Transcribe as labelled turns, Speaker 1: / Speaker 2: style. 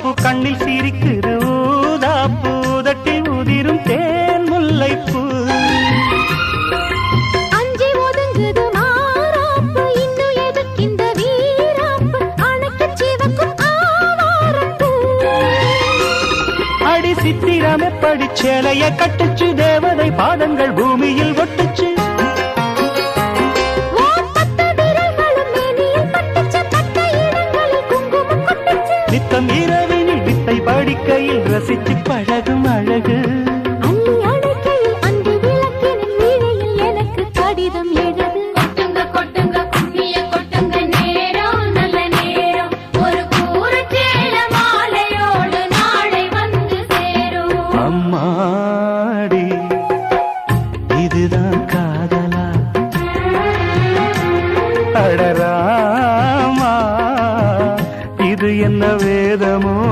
Speaker 1: ரோசாப்பூ கண்ணில் சிரிக்குது ஊதாப்பூ உதட்டில் உதிரும் தேன் முல்லைப்பூ.
Speaker 2: அஞ்சி ஒதுங்குது மாறாப்பு இன்னும் எதுக்கிந்த வீராப்பு அணைக்கு சிவக்கும் ஆவாரப்பூ.
Speaker 1: அடி சித்திரம் எப்படி சேலைய கட்டுச்சு தேவதை பாதங்கள் பூமியில் ஒட்டுச்சு. நித்தம் இரவினில் வித்தை படிக்கையில் ரசிச்சு பழகும் அழகு